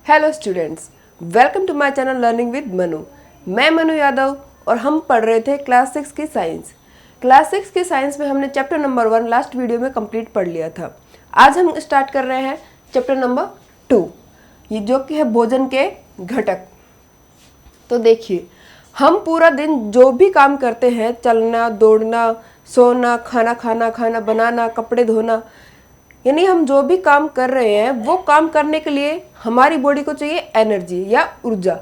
Hello students, welcome to my channel learning with Manu. मैं मनु यादव और हम पढ़ रहे थे क्लास 6 की साइंस। क्लास 6 की साइंस में हमने चैप्टर नंबर 1 लास्ट वीडियो में कंप्लीट पढ़ लिया था। आज हम स्टार्ट कर रहे हैं चैप्टर नंबर 2, ये जो कि है भोजन के घटक। तो देखिए, हम पूरा दिन जो भी काम करते हैं, चलना, दौड़ना, सोना, खाना खाना, खाना बनाना, कपड़े धोना, यानी हम जो भी काम कर रहे हैं वो काम करने के लिए हमारी बॉडी को चाहिए एनर्जी या ऊर्जा।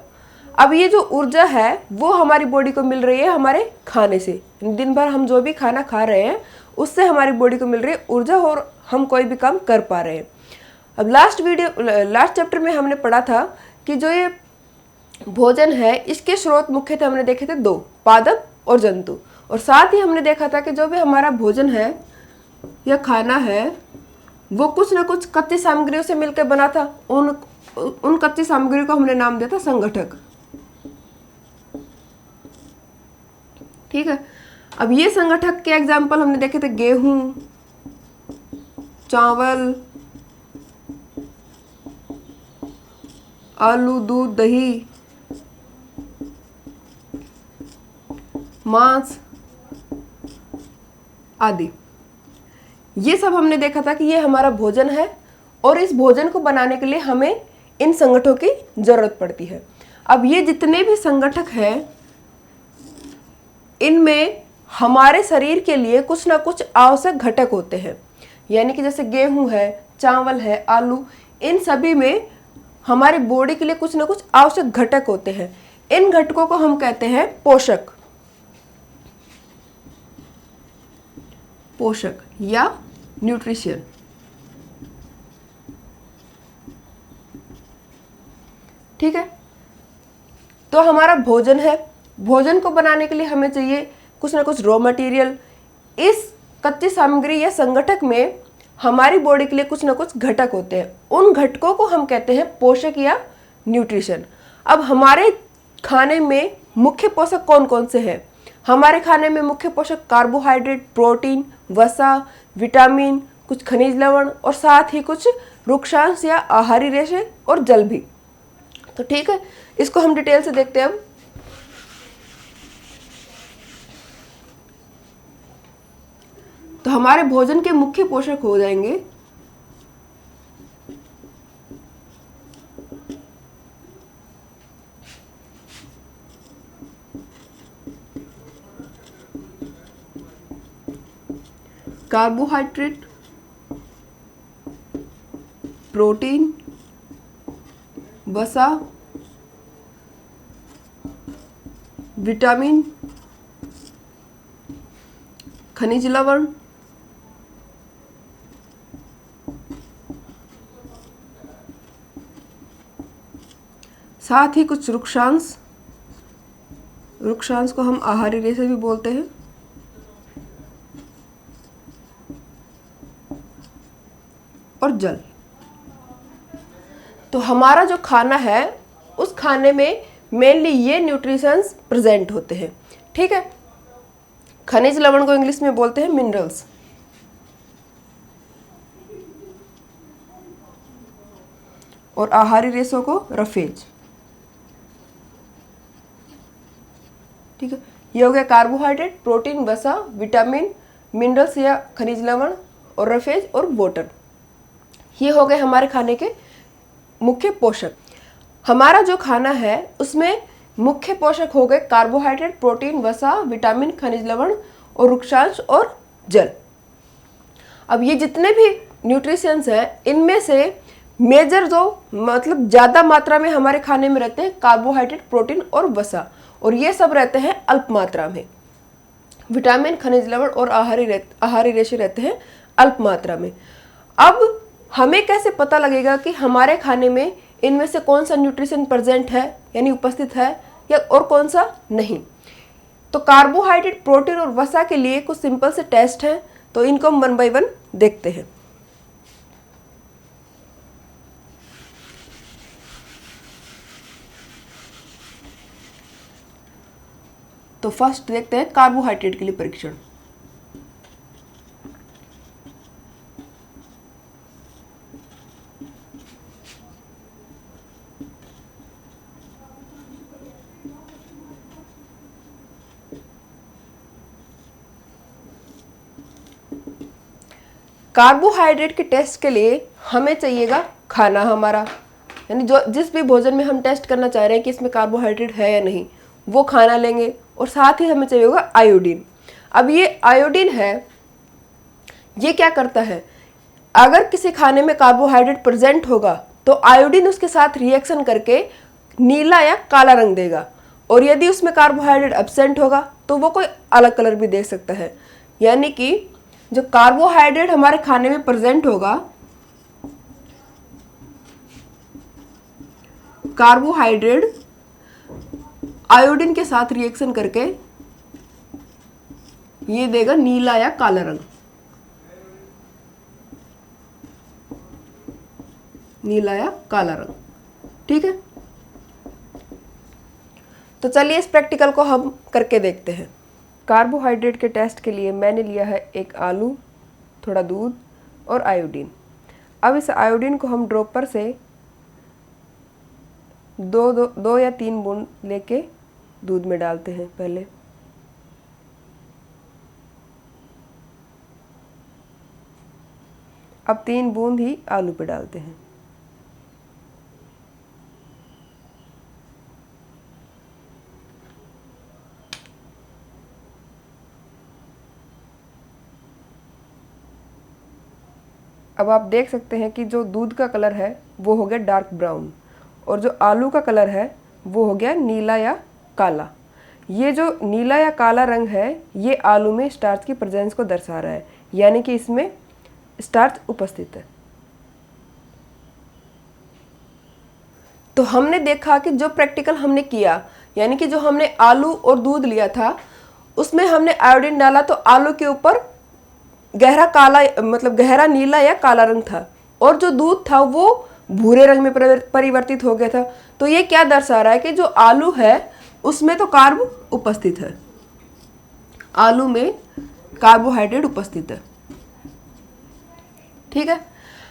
अब ये जो ऊर्जा है वो हमारी बॉडी को मिल रही है हमारे खाने से। दिन भर हम जो भी खाना खा रहे हैं उससे हमारी बॉडी को मिल रही है ऊर्जा और हम कोई भी काम कर पा रहे हैं। अब लास्ट चैप्टर में हमने पढ़ा था कि जो ये भोजन है इसके स्रोत मुख्यतः हमने देखे थे दो, पादप और जंतु। और साथ ही हमने देखा था कि जो भी हमारा भोजन है या खाना है वो कुछ ना कुछ कच्ची सामग्रियों से मिलकर बना था। उन कच्ची सामग्रियों को हमने नाम दिया था संगठक। ठीक है, अब ये संगठक के एग्जाम्पल हमने देखे थे गेहूं, चावल, आलू, दूध, दही, मांस आदि। ये सब हमने देखा था कि ये हमारा भोजन है और इस भोजन को बनाने के लिए हमें इन संगठनों की जरूरत पड़ती है। अब ये जितने भी संगठक हैं इनमें हमारे शरीर के लिए कुछ ना कुछ आवश्यक घटक होते हैं। यानी कि जैसे गेहूं है, चावल है, आलू, इन सभी में हमारी बॉडी के लिए कुछ ना कुछ आवश्यक घटक होते हैं। इन घटकों को हम कहते हैं पोषक या न्यूट्रिशन। ठीक है, तो हमारा भोजन है, भोजन को बनाने के लिए हमें चाहिए कुछ ना कुछ रॉ मटेरियल। इस कच्ची सामग्री या संगठक में हमारी बॉडी के लिए कुछ ना कुछ घटक होते हैं। उन घटकों को हम कहते हैं पोषक या न्यूट्रिशन। अब हमारे खाने में मुख्य पोषक कौन कौन से हैं? हमारे खाने में मुख्य पोषक कार्बोहाइड्रेट, प्रोटीन, वसा, विटामिन, कुछ खनिज लवण और साथ ही कुछ रुक्षांश या आहारी रेशे और जल भी। तो ठीक है, इसको हम डिटेल से देखते हैं। अब तो हमारे भोजन के मुख्य पोषक हो जाएंगे कार्बोहाइड्रेट, प्रोटीन, वसा, विटामिन, खनिज लवण, साथ ही कुछ रुक्षांश को हम आहारी रेशे भी बोलते हैं, और जल। तो हमारा जो खाना है उस खाने में मेनली ये न्यूट्रिशंस प्रेजेंट होते हैं। ठीक है, खनिज लवण को इंग्लिश में बोलते हैं मिनरल्स, और आहारी रेशों को रफेज। ठीक है, ये हो गया कार्बोहाइड्रेट, प्रोटीन, वसा, विटामिन, मिनरल्स या खनिज लवण और रफेज और वाटर। ये हो गए हमारे खाने के मुख्य पोषक। हमारा जो खाना है उसमें मुख्य पोषक हो गए कार्बोहाइड्रेट, प्रोटीन, वसा, विटामिन, खनिज लवण और रुक्षांश और जल। अब ये जितने भी न्यूट्रिशंस हैं इनमें से मेजर जो मतलब ज़्यादा मात्रा में हमारे खाने में रहते हैं कार्बोहाइड्रेट, प्रोटीन और वसा, और ये सब रहते हैं अल्प मात्रा में। विटामिन, खनिज लवण और आहारी रेशे रहते हैं अल्प मात्रा में। अब हमें कैसे पता लगेगा कि हमारे खाने में इनमें से कौन सा न्यूट्रिशन प्रेजेंट है यानी उपस्थित है या और कौन सा नहीं? तो कार्बोहाइड्रेट, प्रोटीन और वसा के लिए कुछ सिंपल से टेस्ट हैं, तो इनको हम 1 बाय 1 देखते हैं। तो फर्स्ट देखते हैं कार्बोहाइड्रेट के लिए परीक्षण। कार्बोहाइड्रेट के टेस्ट के लिए हमें चाहिएगा खाना हमारा, यानी जो जिस भी भोजन में हम टेस्ट करना चाह रहे हैं कि इसमें कार्बोहाइड्रेट है या नहीं, वो खाना लेंगे। और साथ ही हमें चाहिए होगा आयोडीन। अब ये आयोडीन है, ये क्या करता है, अगर किसी खाने में कार्बोहाइड्रेट प्रेजेंट होगा तो आयोडीन उसके साथ रिएक्शन करके नीला या काला रंग देगा, और यदि उसमें कार्बोहाइड्रेट एब्सेंट होगा तो वो कोई अलग कलर भी दे सकता है। यानी कि जो कार्बोहाइड्रेट हमारे खाने में प्रेजेंट होगा, कार्बोहाइड्रेट आयोडीन के साथ रिएक्शन करके ये देगा नीला या काला रंग, नीला या काला रंग। ठीक है, तो चलिए इस प्रैक्टिकल को हम करके देखते हैं। कार्बोहाइड्रेट के टेस्ट के लिए मैंने लिया है एक आलू, थोड़ा दूध और आयोडीन। अब इस आयोडीन को हम ड्रॉपर से दो या 3 बूंद लेके दूध में डालते हैं पहले। अब 3 बूंद ही आलू पे डालते हैं। अब आप देख सकते हैं कि जो दूध का कलर है वो हो गया डार्क ब्राउन, और जो आलू का कलर है वो हो गया नीला या काला। ये जो नीला या काला रंग है ये आलू में स्टार्च की प्रेजेंस को दर्शा रहा है, यानी कि इसमें स्टार्च उपस्थित है। तो हमने देखा कि जो प्रैक्टिकल हमने किया, यानी कि जो हमने आलू और दूध लिया था उसमें हमने आयोडीन डाला तो आलू के ऊपर गहरा काला, मतलब गहरा नीला या काला रंग था, और जो दूध था वो भूरे रंग में परिवर्तित हो गया था। तो ये क्या दर्शा रहा है कि जो आलू है उसमें तो कार्ब उपस्थित है, आलू में कार्बोहाइड्रेट उपस्थित है। ठीक है,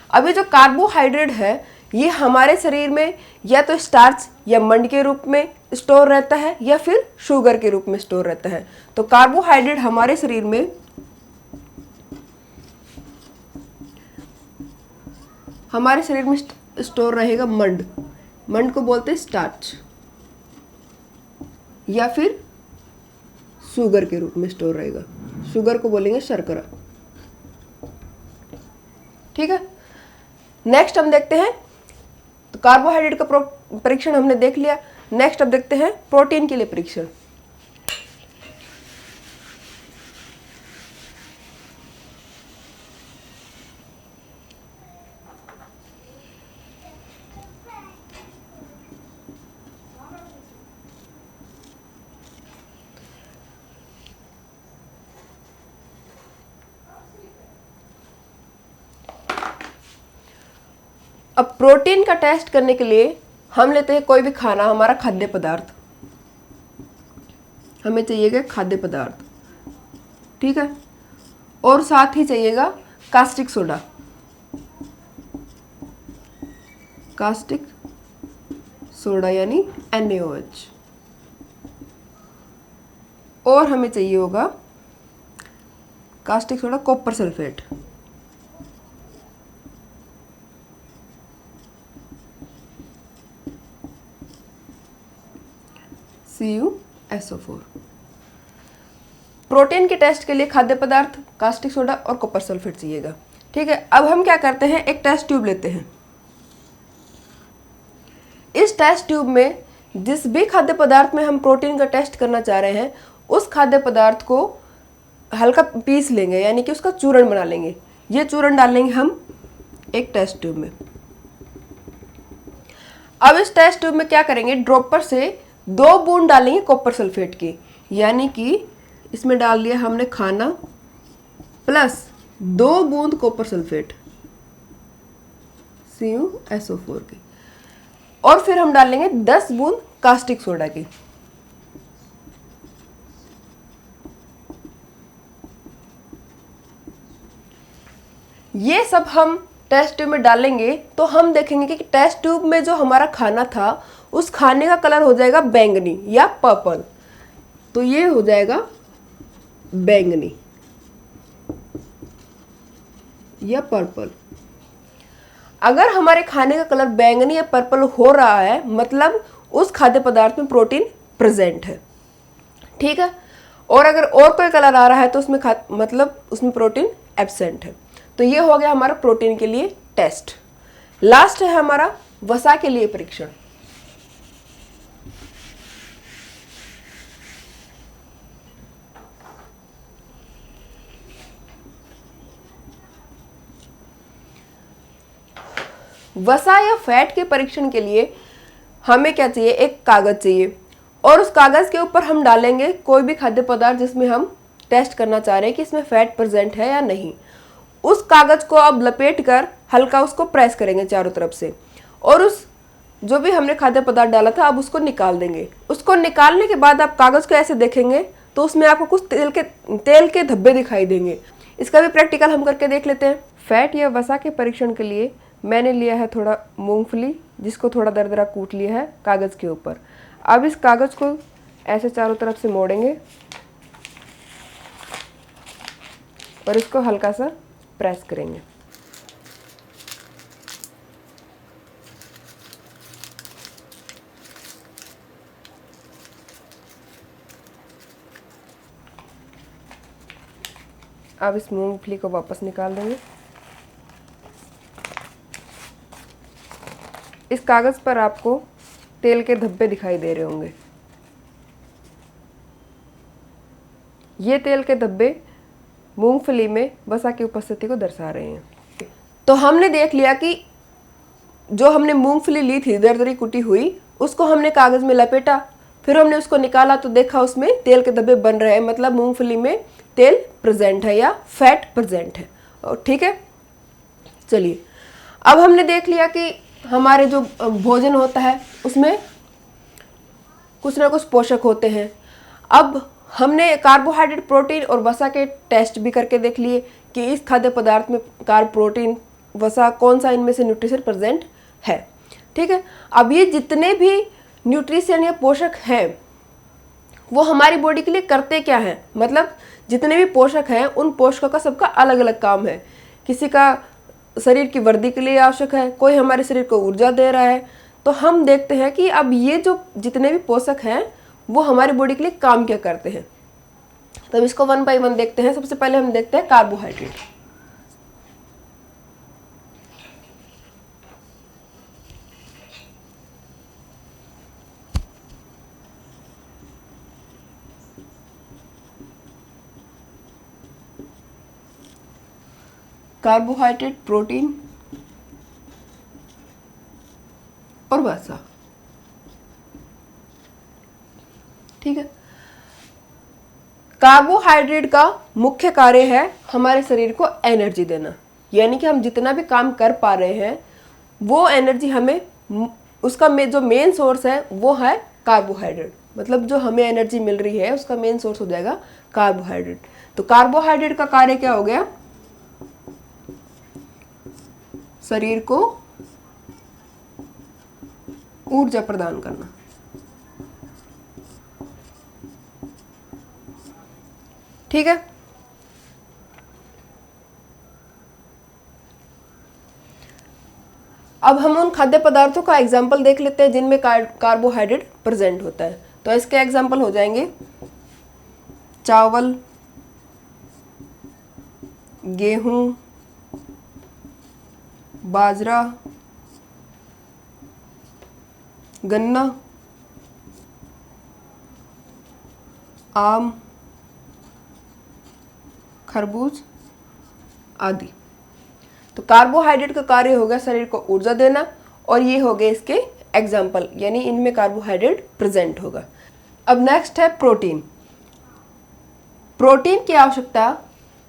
अभी जो कार्बोहाइड्रेट है ये हमारे शरीर में या तो स्टार्च या मंड के रूप में स्टोर रहता है या फिर शुगर के रूप में स्टोर रहता है। तो कार्बोहाइड्रेट हमारे शरीर में स्टोर रहेगा मंड, मंड को बोलते हैं स्टार्च, या फिर शुगर के रूप में स्टोर रहेगा, शुगर को बोलेंगे शर्करा। ठीक है, नेक्स्ट हम देखते हैं, तो कार्बोहाइड्रेट का परीक्षण हमने देख लिया। नेक्स्ट अब देखते हैं प्रोटीन के लिए परीक्षण। अब प्रोटीन का टेस्ट करने के लिए हम लेते हैं कोई भी खाना, हमारा खाद्य पदार्थ, हमें चाहिएगा खाद्य पदार्थ। ठीक है, और साथ ही चाहिएगा कास्टिक सोडा, कास्टिक सोडा यानी NaOH, और हमें चाहिए होगा caustic soda copper sulphate, CuSO4। Protein के टेस्ट के लिए खाद्य पदार्थ, कास्टिक सोडा और कॉपर सल्फेट चाहिएगा। ठीक है, अब हम क्या करते हैं, एक टेस्ट ट्यूब लेते हैं। इस टेस्ट ट्यूब में जिस भी खाद्य पदार्थ में हम प्रोटीन का टेस्ट करना चाह रहे हैं उस खाद्य पदार्थ को हल्का पीस लेंगे, यानी कि उसका चूर्ण बना लेंगे। ये चूर्ण डालेंगे हम एक टेस्ट ट्यूब में। अब इस टेस्ट ट्यूब में क्या करेंगे, ड्रॉपर से 2 बूंद डालेंगे कॉपर सल्फेट की, यानी कि इसमें डाल दिया हमने खाना प्लस 2 बूंद कॉपर सल्फेट CuSO4 की, और फिर हम डालेंगे 10 बूंद कास्टिक सोडा की। ये सब हम टेस्ट ट्यूब में डालेंगे तो हम देखेंगे कि टेस्ट ट्यूब में जो हमारा खाना था उस खाने का कलर हो जाएगा बैंगनी या पर्पल, तो ये हो जाएगा बैंगनी। या पर्पल। अगर हमारे खाने का कलर बैंगनी या पर्पल हो रहा है मतलब उस खाद्य पदार्थ में प्रोटीन प्रेजेंट है, ठीक है। और अगर और कोई कलर आ रहा है तो उसमें मतलब उसमें प्रोटीन एब्सेंट है। तो ये हो गया हमारा प्रोटीन के लिए टेस्ट। लास्ट है हमारा वसा के लिए परीक्षण। वसा या फैट के परीक्षण के लिए हमें क्या चाहिए, एक कागज चाहिए और उस कागज के ऊपर हम डालेंगे कोई भी खाद्य पदार्थ जिसमें हम टेस्ट करना चाह रहे हैं कि इसमें फैट प्रेजेंट है या नहीं। उस कागज को अब लपेट कर हल्का उसको प्रेस करेंगे चारों तरफ से और उस जो भी हमने खाद्य पदार्थ डाला था अब उसको निकाल देंगे। उसको निकालने के बाद आप कागज को ऐसे देखेंगे तो उसमें आपको कुछ तेल के धब्बे दिखाई देंगे। इसका भी प्रैक्टिकल हम करके देख लेते हैं। फैट या वसा के परीक्षण के लिए मैंने लिया है थोड़ा मूंगफली, जिसको थोड़ा दरदरा कूट लिया है कागज के ऊपर। अब इस कागज को ऐसे चारों तरफ से मोड़ेंगे और इसको हल्का सा प्रेस करेंगे। अब इस मूंगफली को वापस निकाल देंगे। इस कागज पर आपको तेल के धब्बे दिखाई दे रहे होंगे। ये तेल के धब्बे मूंगफली में वसा की उपस्थिति को दर्शा रहे हैं। तो हमने देख लिया कि जो हमने मूंगफली ली थी दरदरी कुटी हुई, उसको हमने कागज में लपेटा, फिर हमने उसको निकाला तो देखा उसमें तेल के धब्बे बन रहे हैं, मतलब मूंगफली में तेल प्रेजेंट है या फैट प्रेजेंट है। ठीक है, चलिए अब हमने देख लिया कि हमारे जो भोजन होता है उसमें कुछ ना कुछ पोषक होते हैं। अब हमने कार्बोहाइड्रेट, प्रोटीन और वसा के टेस्ट भी करके देख लिए कि इस खाद्य पदार्थ में कार्ब, प्रोटीन, वसा कौन सा इनमें से न्यूट्रिशन प्रेजेंट है। ठीक है, अब ये जितने भी न्यूट्रिशन या पोषक हैं वो हमारी बॉडी के लिए करते क्या हैं, मतलब जितने भी पोषक हैं उन पोषकों का सबका अलग अलग काम है। किसी का शरीर की वृद्धि के लिए आवश्यक है, कोई हमारे शरीर को ऊर्जा दे रहा है। तो हम देखते हैं कि अब ये जो जितने भी पोषक हैं वो हमारी बॉडी के लिए काम क्या करते हैं। तब इसको वन बाय वन देखते हैं। सबसे पहले हम देखते हैं कार्बोहाइड्रेट। कार्बोहाइड्रेट, प्रोटीन और वसा। ठीक है, कार्बोहाइड्रेट का मुख्य कार्य है हमारे शरीर को एनर्जी देना, यानी कि हम जितना भी काम कर पा रहे हैं वो एनर्जी हमें, उसका जो मेन सोर्स है वो है कार्बोहाइड्रेट। मतलब जो हमें एनर्जी मिल रही है उसका मेन सोर्स हो जाएगा कार्बोहाइड्रेट। तो कार्बोहाइड्रेट का कार्य क्या हो गया, शरीर को ऊर्जा प्रदान करना। ठीक है, अब हम उन खाद्य पदार्थों का एग्जाम्पल देख लेते हैं जिनमें कार्बोहाइड्रेट प्रेजेंट होता है। तो इसके एग्जाम्पल हो जाएंगे चावल, गेहूं, बाजरा, गन्ना, आम, खरबूज आदि। तो कार्बोहाइड्रेट का कार्य होगा शरीर को ऊर्जा देना और ये हो गए इसके एग्जाम्पल, यानी इनमें कार्बोहाइड्रेट प्रेजेंट होगा। अब नेक्स्ट है प्रोटीन। प्रोटीन की आवश्यकता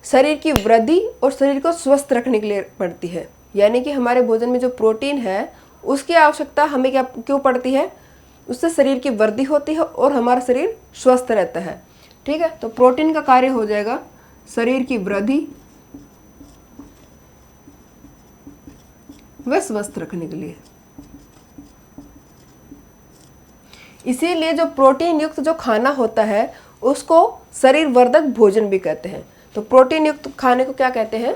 शरीर की वृद्धि और शरीर को स्वस्थ रखने के लिए पड़ती है, यानी कि हमारे भोजन में जो प्रोटीन है उसकी आवश्यकता हमें क्या क्यों पड़ती है, उससे शरीर की वृद्धि होती है और हमारा शरीर स्वस्थ रहता है। ठीक है, तो प्रोटीन का कार्य हो जाएगा शरीर की वृद्धि व स्वस्थ रखने के लिए। इसीलिए जो प्रोटीन युक्त जो खाना होता है उसको शरीर वर्धक भोजन भी कहते हैं। तो प्रोटीन युक्त खाने को क्या कहते हैं,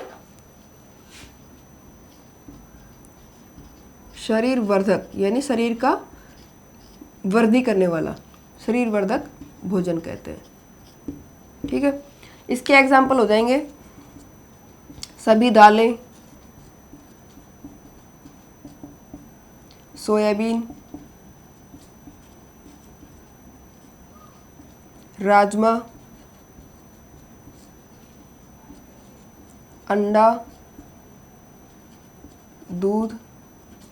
शरीर वर्धक यानी शरीर का वृद्धि करने वाला, शरीर वर्धक भोजन कहते हैं। ठीक है, इसके एग्जाम्पल हो जाएंगे सभी दालें, सोयाबीन, राजमा, अंडा, दूध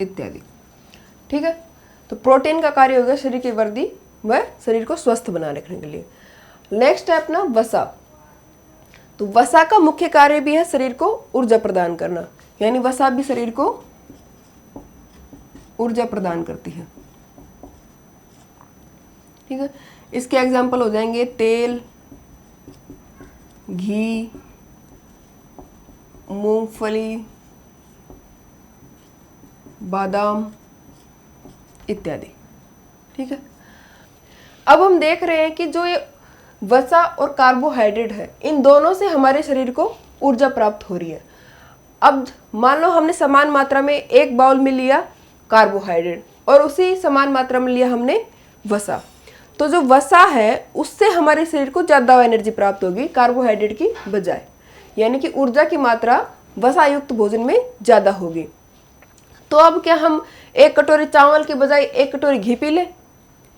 इत्यादि। ठीक है, तो प्रोटीन का कार्य हो गया शरीर की वृद्धि व शरीर को स्वस्थ बनाए रखने के लिए। नेक्स्ट है अपना वसा। तो वसा का मुख्य कार्य भी है शरीर को ऊर्जा प्रदान करना, यानी वसा भी शरीर को ऊर्जा प्रदान करती है। ठीक है, इसके एग्जाम्पल हो जाएंगे तेल, घी, मूंगफली, बादाम इत्यादि। ठीक है, अब हम देख रहे हैं कि जो ये वसा और कार्बोहाइड्रेट है, इन दोनों से हमारे शरीर को ऊर्जा प्राप्त हो रही है। अब मान लो हमने समान मात्रा में एक बाउल में लिया कार्बोहाइड्रेट और उसी समान मात्रा में लिया हमने वसा, तो जो वसा है उससे हमारे शरीर को ज़्यादा एनर्जी प्राप्त होगी कार्बोहाइड्रेट की बजाय, यानी कि ऊर्जा की मात्रा वसा युक्त भोजन में ज़्यादा होगी। तो अब क्या हम एक कटोरी चावल के बजाय एक कटोरी घी पी लें?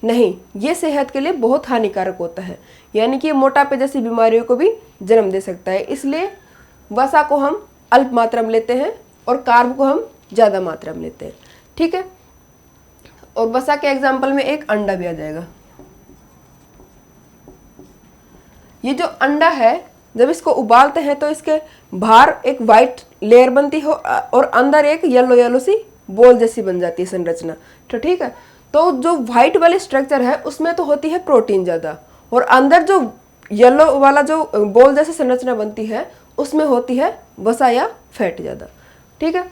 नहीं, ये सेहत के लिए बहुत हानिकारक होता है, यानी कि मोटापे जैसी बीमारियों को भी जन्म दे सकता है। इसलिए वसा को हम अल्प मात्रा में लेते हैं और कार्ब को हम ज़्यादा मात्रा में लेते हैं। ठीक है, और वसा के एग्जाम्पल में एक अंडा भी आ जाएगा। ये जो अंडा है, जब इसको उबालते हैं तो इसके बाहर एक वाइट लेयर बनती है और अंदर एक येलो येलो सी बॉल जैसी बन जाती है संरचना। तो ठीक है, तो जो व्हाइट वाली स्ट्रक्चर है उसमें तो होती है प्रोटीन ज़्यादा, और अंदर जो येलो वाला जो बॉल जैसी संरचना बनती है उसमें होती है वसा या फैट ज़्यादा। ठीक है,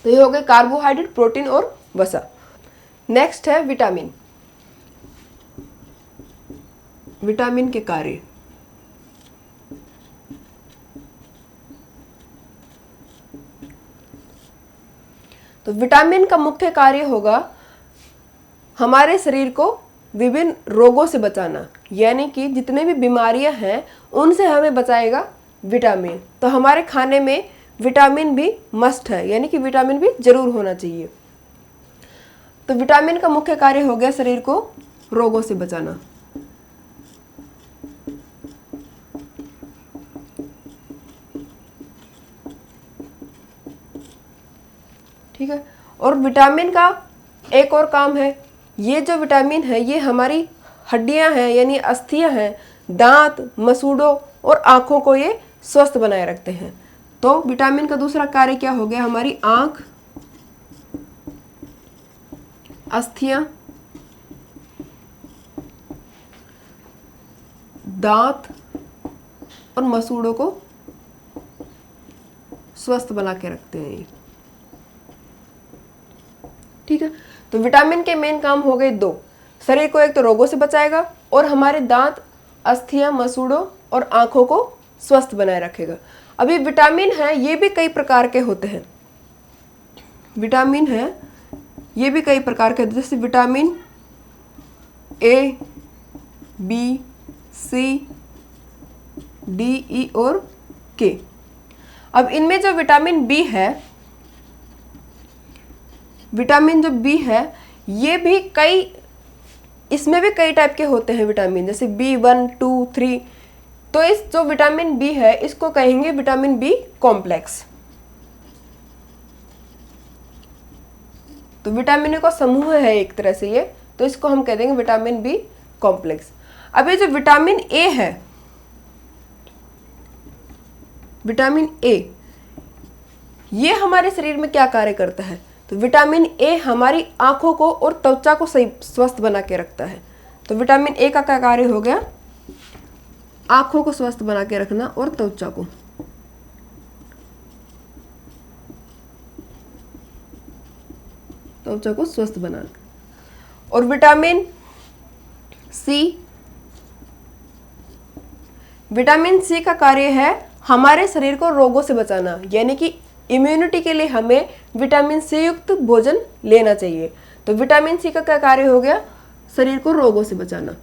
तो ये हो गए कार्बोहाइड्रेट, प्रोटीन और वसा। नेक्स्ट है विटामिन। विटामिन के कार्य। तो विटामिन का मुख्य कार्य होगा हमारे शरीर को विभिन्न रोगों से बचाना, यानी कि जितने भी बीमारियां हैं उनसे हमें बचाएगा विटामिन। तो हमारे खाने में विटामिन भी मस्ट है, यानी कि विटामिन भी जरूर होना चाहिए। तो विटामिन का मुख्य कार्य हो गया शरीर को रोगों से बचाना। ठीक है, और विटामिन का एक और काम है, ये जो विटामिन है ये हमारी हड्डियां हैं यानी अस्थियां हैं, दांत, मसूड़ों और आँखों को ये स्वस्थ बनाए रखते हैं। तो विटामिन का दूसरा कार्य क्या हो गया, हमारी आँख, अस्थियां, दांत और मसूड़ों को स्वस्थ बना के रखते हैं ये। ठीक है, तो विटामिन के मेन काम हो गए दो, शरीर को एक तो रोगों से बचाएगा और हमारे दांत, अस्थियां, मसूड़ों और आंखों को स्वस्थ बनाए रखेगा। अभी विटामिन है ये भी कई प्रकार के होते हैं, विटामिन है ये भी कई प्रकार के, जैसे vitamin A, B, C, D, E और के। अब इनमें जो विटामिन बी है, विटामिन जो बी है ये भी कई, इसमें भी कई टाइप के होते हैं विटामिन, जैसे B1, 2, 3। तो इस जो विटामिन बी है इसको कहेंगे विटामिन बी कॉम्प्लेक्स। तो विटामिन का समूह है एक तरह से ये, तो इसको हम कह देंगे विटामिन बी कॉम्प्लेक्स। अब ये जो विटामिन ए है, विटामिन ए ये हमारे शरीर में क्या कार्य करता है, तो विटामिन ए हमारी आंखों को और त्वचा को सही स्वस्थ बना के रखता है। तो विटामिन ए का क्या कार्य हो गया, आंखों को स्वस्थ बना के रखना और त्वचा को स्वस्थ बनाना। और विटामिन सी, विटामिन सी का कार्य है हमारे शरीर को रोगों से बचाना, यानी कि इम्यूनिटी के लिए हमें विटामिन सी युक्त भोजन लेना चाहिए। तो विटामिन सी का क्या कार्य हो गया? शरीर को रोगों से बचाना।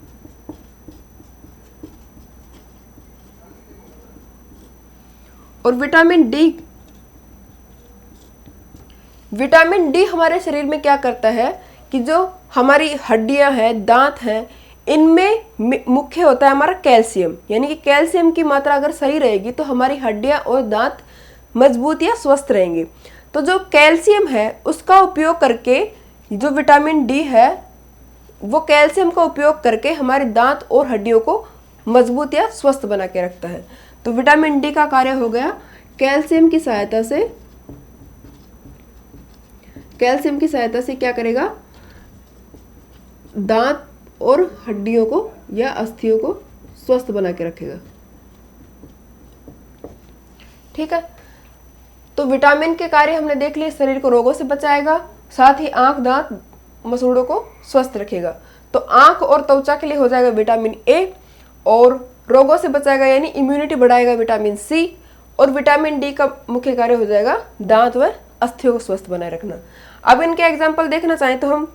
और विटामिन डी हमारे शरीर में क्या करता है कि जो हमारी हड्डियां हैं, दांत हैं, इनमें मुख्य होता है हमारा कैल्शियम। यानी कि कैल्शियम की मात्रा अगर सही रहेगी तो हमारी हड्डियां और दांत मजबूत या स्वस्थ रहेंगे। तो जो कैल्शियम है उसका उपयोग करके जो विटामिन डी है वो कैल्शियम का उपयोग करके हमारे दांत और हड्डियों को मजबूत या स्वस्थ बना के रखता है। तो विटामिन डी का कार्य हो गया कैल्शियम की सहायता से क्या करेगा? दांत और हड्डियों को या अस्थियों को स्वस्थ बना के रखेगा। ठीक है, तो विटामिन के कार्य हमने देख लिए। शरीर को रोगों से बचाएगा, साथ ही आंख, दांत, मसूड़ों को स्वस्थ रखेगा। तो आंख और त्वचा के लिए हो जाएगा विटामिन ए, और रोगों से बचाएगा यानी इम्यूनिटी बढ़ाएगा विटामिन सी, और विटामिन डी का मुख्य कार्य हो जाएगा दांत व अस्थियों को स्वस्थ बनाए रखना। अब इनके एग्जाम्पल देखना चाहें तो हम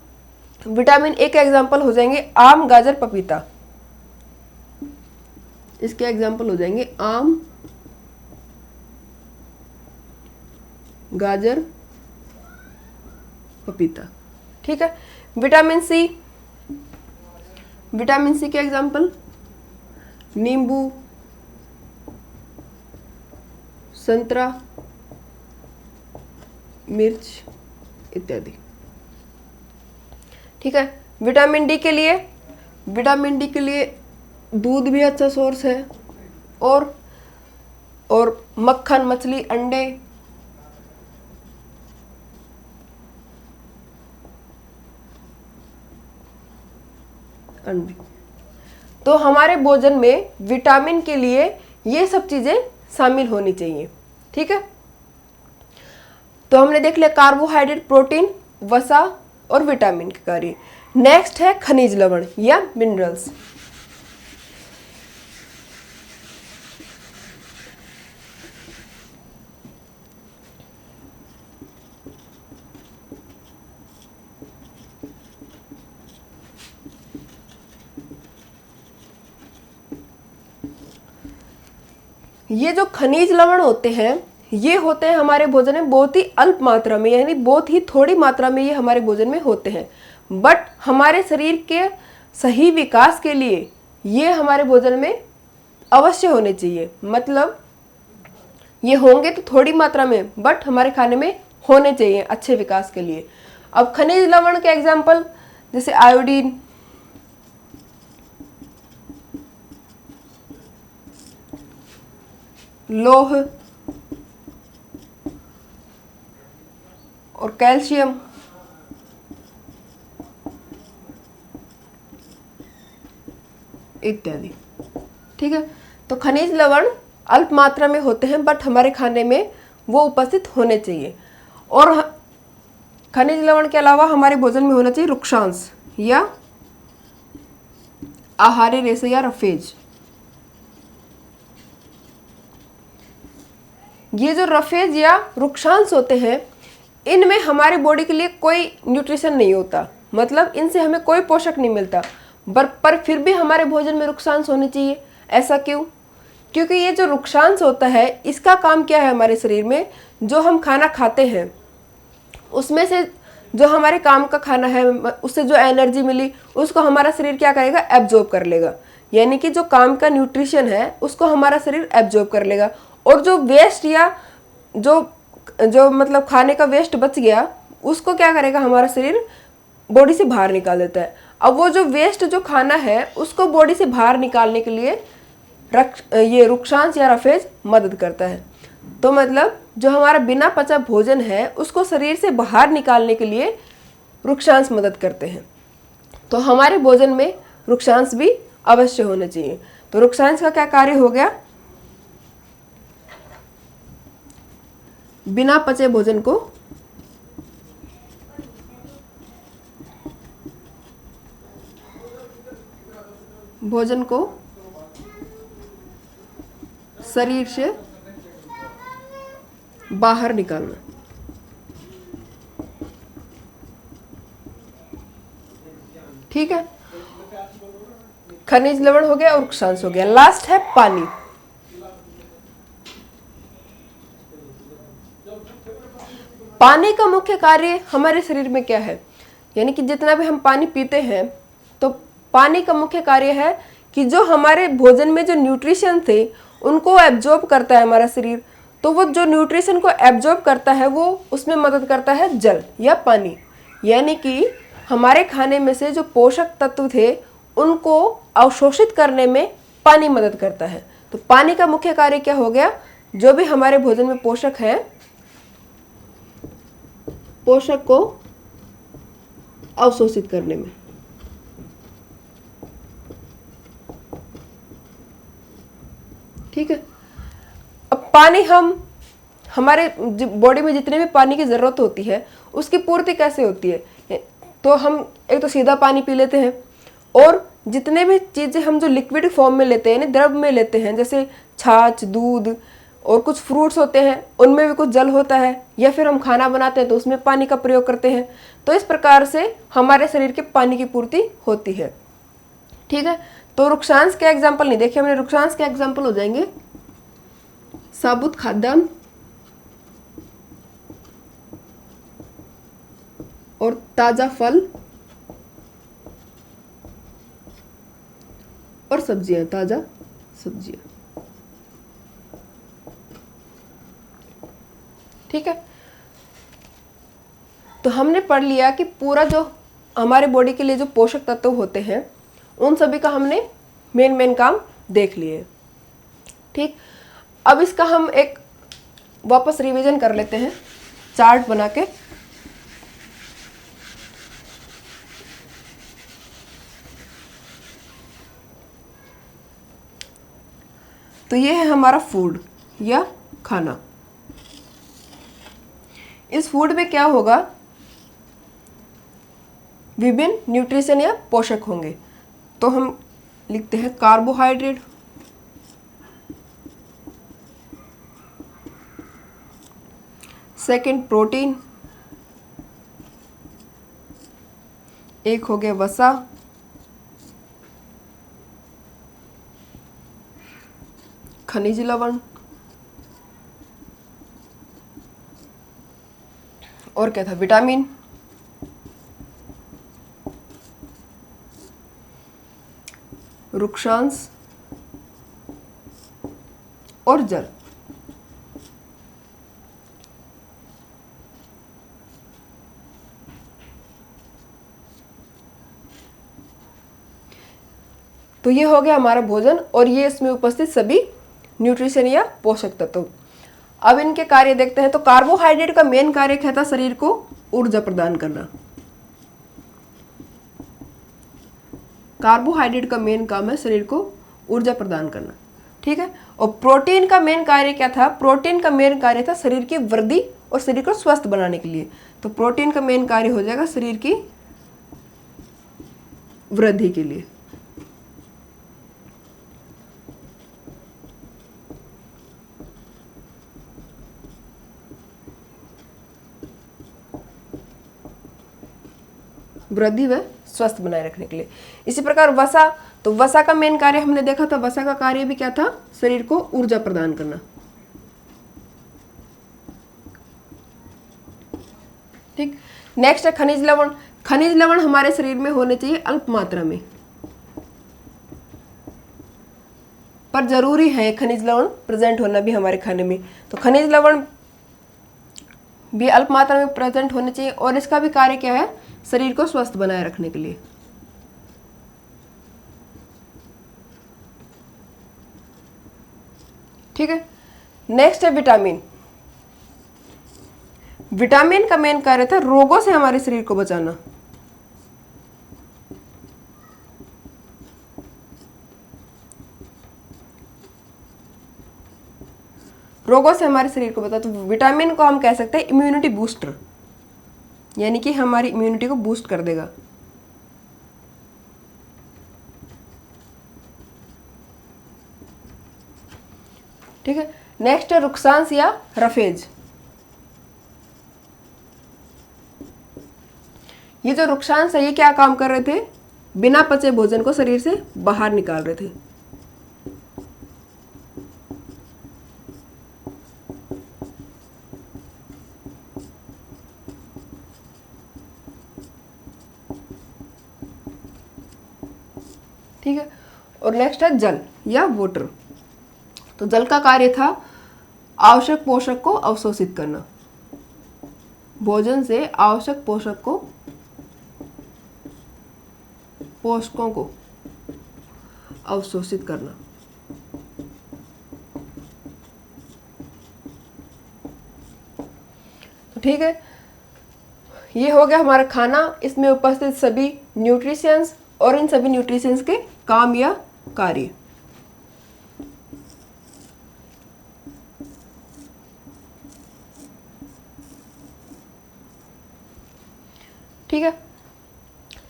विटामिन ए के एग्जाम्पल हो जाएंगे आम, गाजर, पपीता। इसके एग्जाम्पल हो जाएंगे आम, गाजर, पपीता। ठीक है। विटामिन सी के एग्जाम्पल नींबू, संतरा, मिर्च इत्यादि। ठीक है। विटामिन डी के लिए दूध भी अच्छा सोर्स है, और मक्खन, मछली, अंडे, तो हमारे भोजन में विटामिन के लिए ये सब चीजें शामिल होनी चाहिए। ठीक है। तो हमने देख लिया कार्बोहाइड्रेट, प्रोटीन, वसा और विटामिन के कार्य। नेक्स्ट है खनिज लवण या मिनरल्स। ये जो खनिज लवण होते हैं ये होते हैं हमारे भोजन में बहुत ही अल्प मात्रा में, यानी बहुत ही थोड़ी मात्रा में ये हमारे भोजन में होते हैं। बट हमारे शरीर के सही विकास के लिए ये हमारे भोजन में अवश्य होने चाहिए। मतलब ये होंगे तो थोड़ी मात्रा में, बट हमारे खाने में होने चाहिए अच्छे विकास के लिए। अब खनिज लवण के एग्जाम्पल जैसे आयोडीन, लौह और कैल्शियम, इत्यादि। ठीक है। तो खनिज लवण अल्प मात्रा में होते हैं बट हमारे खाने में वो उपस्थित होने चाहिए। और खनिज लवण के अलावा हमारे भोजन में होना चाहिए रुक्षांश या आहार्य रेशा या रफेज। ये जो रफेज या रुक्षांश होते हैं इनमें हमारे बॉडी के लिए कोई न्यूट्रिशन नहीं होता, मतलब इनसे हमें कोई पोषक नहीं मिलता, पर फिर भी हमारे भोजन में रुक्षांश होने चाहिए। ऐसा क्यों? क्योंकि ये जो रुक्षांश होता है इसका काम क्या है, हमारे शरीर में जो हम खाना खाते हैं उसमें से जो हमारे काम का खाना है उससे जो एनर्जी मिली उसको हमारा शरीर क्या करेगा? एब्जॉर्ब कर लेगा। यानी कि जो काम का न्यूट्रिशन है उसको हमारा शरीर एब्जॉर्ब कर लेगा, और जो वेस्ट या जो मतलब खाने का वेस्ट बच गया उसको क्या करेगा? हमारा शरीर बॉडी से बाहर निकाल देता है। अब वो जो वेस्ट जो खाना है उसको बॉडी से बाहर निकालने के लिए ये रुक्षांश या रफेज मदद करता है। तो मतलब जो हमारा बिना पचा भोजन है उसको शरीर से बाहर निकालने के लिए रुक्षांश मदद करते हैं। तो हमारे भोजन में रुक्षांश भी अवश्य होने चाहिए। तो रुक्षांश का क्या कार्य हो गया? बिना पचे भोजन को शरीर से बाहर निकालना। ठीक है, खनिज लवण हो गया और उक्षांश हो गया। लास्ट है पानी। पानी का मुख्य कार्य हमारे शरीर में क्या है, यानी कि जितना भी हम पानी पीते हैं तो पानी का मुख्य कार्य है कि जो हमारे भोजन में जो न्यूट्रिशन थे उनको एब्जॉर्ब करता है हमारा शरीर। तो वो जो न्यूट्रिशन को एब्जॉर्ब करता है वो उसमें मदद करता है जल या पानी। यानी कि हमारे खाने में से जो पोषक तत्व थे उनको अवशोषित करने में पानी मदद करता है। तो पानी का मुख्य कार्य क्या हो गया, जो भी हमारे भोजन में पोषक हैं, पोषक को अवशोषित करने में। ठीक है, अब पानी हम हमारे बॉडी में जितने भी पानी की जरूरत होती है उसकी पूर्ति कैसे होती है, तो हम एक तो सीधा पानी पी लेते हैं, और जितने भी चीजें हम जो लिक्विड फॉर्म में लेते हैं यानी द्रव में लेते हैं, जैसे छाछ, दूध और कुछ फ्रूट्स होते हैं उनमें भी कुछ जल होता है, या फिर हम खाना बनाते हैं तो उसमें पानी का प्रयोग करते हैं। तो इस प्रकार से हमारे शरीर के पानी की पूर्ति होती है। ठीक है, तो रुक्षांश के एग्जाम्पल नहीं देखे हमने। रुक्षांश के एग्जाम्पल हो जाएंगे साबुत खाद्यान्न और ताजा फल और सब्जियां, ताजा सब्जियां। ठीक है, तो हमने पढ़ लिया कि पूरा जो हमारे बॉडी के लिए जो पोषक तत्व होते हैं उन सभी का हमने मेन काम देख लिए। ठीक, अब इसका हम एक वापस रिवीजन कर लेते हैं चार्ट बना के। तो ये है हमारा फूड या खाना। इस फूड में क्या होगा, विभिन्न न्यूट्रिशन या पोषक होंगे। तो हम लिखते हैं कार्बोहाइड्रेट, सेकंड प्रोटीन, एक हो गया वसा, खनिज लवण, और क्या था, विटामिन, रुक्षांश और जल। तो ये हो गया हमारा भोजन और ये इसमें उपस्थित सभी न्यूट्रिशन या पोषक तत्व। अब इनके कार्य देखते हैं। तो कार्बोहाइड्रेट का मेन कार्य क्या था, शरीर को ऊर्जा प्रदान करना। कार्बोहाइड्रेट का मेन काम है शरीर को ऊर्जा प्रदान करना। ठीक है, और प्रोटीन का मेन कार्य क्या था, प्रोटीन का मेन कार्य था शरीर की वृद्धि और शरीर को स्वस्थ बनाने के लिए। तो प्रोटीन का मेन कार्य हो जाएगा शरीर की वृद्धि के लिए। वृद्धि व स्वस्थ बनाए रखने के लिए। इसी प्रकार वसा, तो वसा का मेन कार्य हमने देखा था, वसा का कार्य भी क्या था, शरीर को ऊर्जा प्रदान करना। ठीक, नेक्स्ट है खनिज लवण। खनिज लवण हमारे शरीर में होने चाहिए अल्प मात्रा में, पर जरूरी है खनिज लवण प्रेजेंट होना भी हमारे खाने में। तो खनिज लवण भी अल्प मात्रा में प्रेजेंट होने चाहिए और इसका भी कार्य क्या है, शरीर को स्वस्थ बनाए रखने के लिए। ठीक है, नेक्स्ट है विटामिन। विटामिन का मेन कार्य था रोगों से हमारे शरीर को बचाना। रोगों से हमारे शरीर को बचा, तो विटामिन को हम कह सकते हैं इम्यूनिटी बूस्टर, यानी कि हमारी इम्यूनिटी को बूस्ट कर देगा। ठीक है, नेक्स्ट है रुक्षांश या रफेज। ये जो रुक्षांश है ये क्या काम कर रहे थे, बिना पचे भोजन को शरीर से बाहर निकाल रहे थे। ठीक है, और नेक्स्ट है जल या वाटर। तो जल का कार्य था आवश्यक पोषक को अवशोषित करना, भोजन से आवश्यक पोषकों को अवशोषित करना। तो ठीक है, ये हो गया हमारा खाना, इसमें उपस्थित सभी न्यूट्रिशंस और इन सभी न्यूट्रिशंस के काम या कार्य। ठीक है,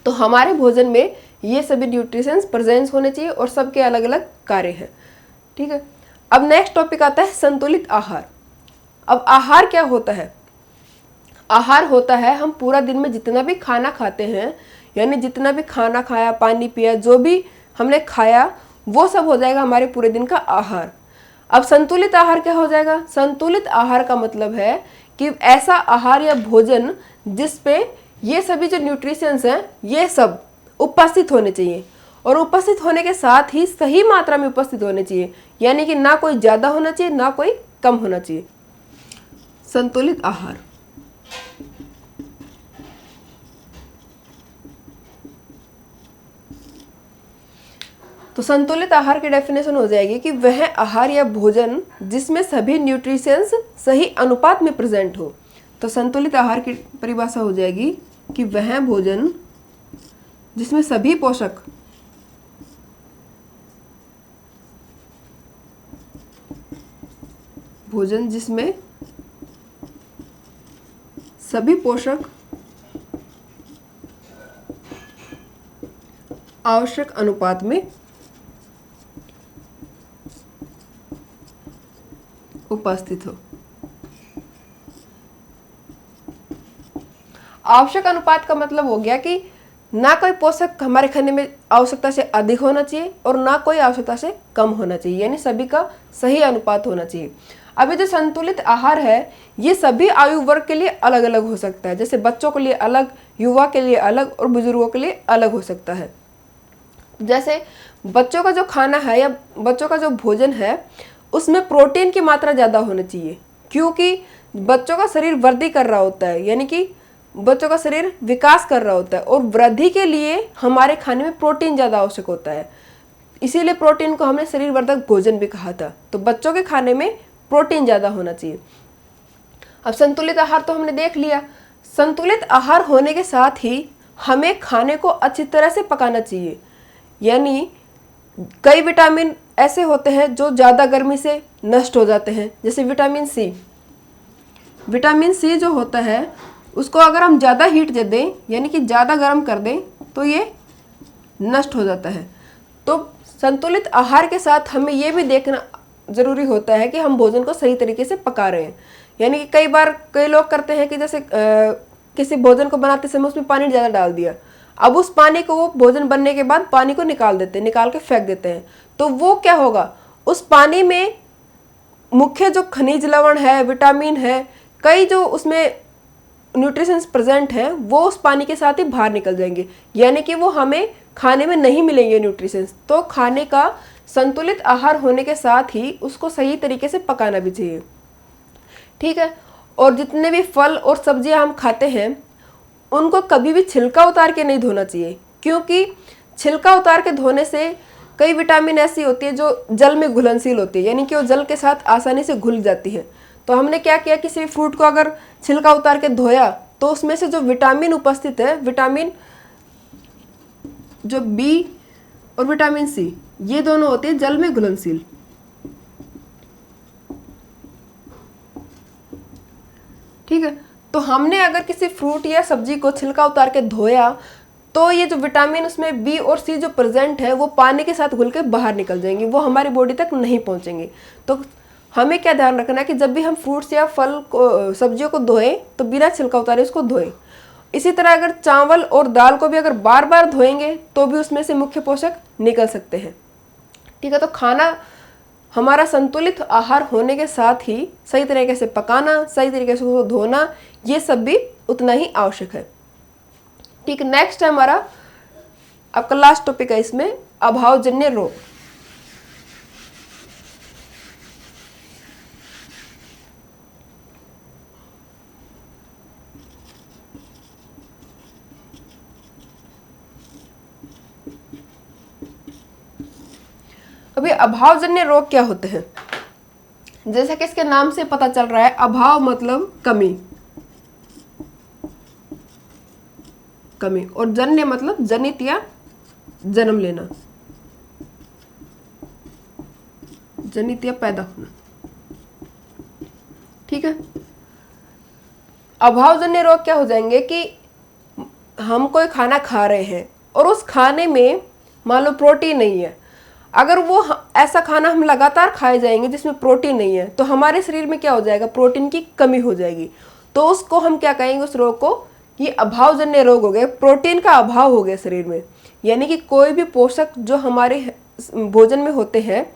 तो हमारे भोजन में ये सभी न्यूट्रिशंस प्रेजेंस होने चाहिए और सबके अलग अलग कार्य हैं। ठीक है, अब नेक्स्ट टॉपिक आता है संतुलित आहार। अब आहार क्या होता है? आहार होता है हम पूरा दिन में जितना भी खाना खाते हैं, यानी जितना भी खाना खाया, पानी पिया, जो भी हमने खाया वो सब हो जाएगा हमारे पूरे दिन का आहार। अब संतुलित आहार क्या हो जाएगा? संतुलित आहार का मतलब है कि ऐसा आहार या भोजन जिसपे ये सभी जो न्यूट्रिशंस हैं ये सब उपस्थित होने चाहिए, और उपस्थित होने के साथ ही सही मात्रा में उपस्थित होने चाहिए, यानी कि ना कोई ज़्यादा होना चाहिए ना कोई कम होना चाहिए। संतुलित आहार। तो संतुलित आहार की डेफिनेशन हो जाएगी कि वह आहार या भोजन जिसमें सभी न्यूट्रिशंस सही अनुपात में प्रेजेंट हो। तो संतुलित आहार की परिभाषा हो जाएगी कि वह भोजन जिसमें सभी पोषक आवश्यक अनुपात में उपस्थित हो। आवश्यक अनुपात का मतलब हो गया कि ना कोई पोषक हमारे खाने में आवश्यकता से अधिक होना चाहिए और ना कोई आवश्यकता से कम होना चाहिए, यानी सभी का सही अनुपात होना चाहिए। अभी जो संतुलित आहार है ये सभी आयु वर्ग के लिए अलग अलग हो सकता है, जैसे बच्चों के लिए अलग, युवा के लिए अलग और बुजुर्गों के लिए अलग हो सकता है। जैसे बच्चों का जो खाना है या बच्चों का जो भोजन है उसमें प्रोटीन की मात्रा ज़्यादा होनी चाहिए, क्योंकि बच्चों का शरीर वृद्धि कर रहा होता है, यानी कि बच्चों का शरीर विकास कर रहा होता है और वृद्धि के लिए हमारे खाने में प्रोटीन ज़्यादा आवश्यक होता है। इसीलिए प्रोटीन को हमने शरीर वर्धक भोजन भी कहा था। तो बच्चों के खाने में प्रोटीन ज़्यादा होना चाहिए। अब संतुलित आहार तो हमने देख लिया। संतुलित आहार होने के साथ ही हमें खाने को अच्छी तरह से पकाना चाहिए, यानी कई विटामिन ऐसे होते हैं जो ज़्यादा गर्मी से नष्ट हो जाते हैं, जैसे विटामिन सी। विटामिन सी जो होता है उसको अगर हम ज़्यादा हीट दे दें, यानी कि ज़्यादा गर्म कर दें, तो ये नष्ट हो जाता है। तो संतुलित आहार के साथ हमें ये भी देखना ज़रूरी होता है कि हम भोजन को सही तरीके से पका रहे हैं। यानी कि कई बार कई लोग करते हैं कि जैसे किसी भोजन को बनाते समय उसमें पानी ज़्यादा डाल दिया, अब उस पानी को वो भोजन बनने के बाद पानी को निकाल देते हैं, निकाल के फेंक देते हैं। तो वो क्या होगा, उस पानी में मुख्य जो खनिज लवण है, विटामिन है, कई जो उसमें न्यूट्रिशंस प्रेजेंट हैं वो उस पानी के साथ ही बाहर निकल जाएंगे, यानी कि वो हमें खाने में नहीं मिलेंगे न्यूट्रिशंस। तो खाने का संतुलित आहार होने के साथ ही उसको सही तरीके से पकाना भी चाहिए। ठीक है, और जितने भी फल और सब्जियां हम खाते हैं उनको कभी भी छिलका उतार के नहीं धोना चाहिए, क्योंकि छिलका उतार के धोने से कई विटामिन ऐसी होती है जो जल में घुलनशील होती है, यानी कि वो जल के साथ आसानी से घुल जाती है। तो हमने क्या किया, किसी भी फ्रूट को अगर छिलका उतार के धोया तो उसमें से जो विटामिन उपस्थित है, विटामिन जो बी और विटामिन सी, ये दोनों होते हैं जल में घुलनशील। ठीक है, तो हमने अगर किसी फ्रूट या सब्जी को छिलका उतार के धोया तो ये जो विटामिन उसमें बी और सी जो प्रेजेंट है वो पानी के साथ घुल के बाहर निकल जाएंगे, वो हमारी बॉडी तक नहीं पहुंचेंगे। तो हमें क्या ध्यान रखना है कि जब भी हम फ्रूट्स या फल को, सब्जियों को धोएं तो बिना छिलका उतारे उसको धोएं। इसी तरह अगर चावल और दाल को भी अगर बार बार धोएंगे तो भी उसमें से मुख्य पोषक निकल सकते हैं। ठीक है, तो खाना हमारा संतुलित आहार होने के साथ ही सही तरीके से पकाना, सही तरीके से उसको धोना, ये सब भी उतना ही आवश्यक है। ठीक, नेक्स्ट है हमारा आपका लास्ट टॉपिक है इसमें, अभावजन्य रोग। अभी अभावजन्य रोग क्या होते हैं? जैसा कि इसके नाम से पता चल रहा है, अभाव मतलब कमी, कमी, और जन्य मतलब जनित या जन्म लेना, जनित या पैदा होना। ठीक है, अभावजन्य रोग क्या हो जाएंगे कि हम कोई खाना खा रहे हैं और उस खाने में मान लो प्रोटीन नहीं है। अगर वो ऐसा खाना हम लगातार खाए जाएंगे जिसमें प्रोटीन नहीं है तो हमारे शरीर में क्या हो जाएगा, प्रोटीन की कमी हो जाएगी। तो उसको हम क्या कहेंगे, उस रोग को, ये अभावजन्य रोग हो गए, प्रोटीन का अभाव हो गया शरीर में। यानी कि कोई भी पोषक जो हमारे भोजन में होते हैं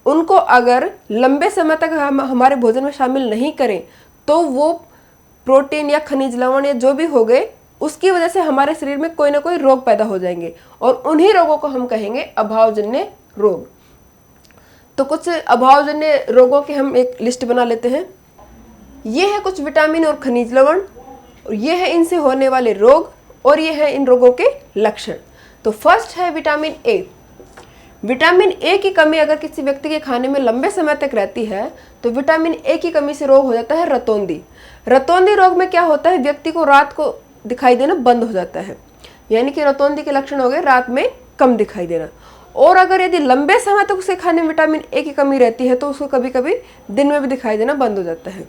उनको अगर लंबे समय तक हम हमारे भोजन में शामिल नहीं करें तो वो प्रोटीन या खनिज लवण या जो भी हो गए उसकी वजह से हमारे शरीर में कोई ना कोई रोग पैदा हो जाएंगे और उन्हीं रोगों को हम कहेंगे अभावजन्य रोग। तो कुछ अभावजन्य रोगों की हम एक लिस्ट बना लेते हैं। ये है कुछ विटामिन और खनिज लवण, ये है इनसे होने वाले रोग और ये है इन रोगों के लक्षण। तो फर्स्ट है विटामिन ए। विटामिन ए की कमी अगर किसी व्यक्ति के खाने में लंबे समय तक रहती है तो विटामिन ए की कमी से रोग हो जाता है रतौंधी। रतौंधी रोग में क्या होता है, व्यक्ति को रात को दिखाई देना बंद हो जाता है। यानी कि रतौंधी के लक्षण हो गए रात में कम दिखाई देना। और अगर यदि लंबे समय तक उसके खाने में विटामिन ए की कमी रहती है तो उसको कभी कभी दिन में भी दिखाई देना बंद हो जाता है।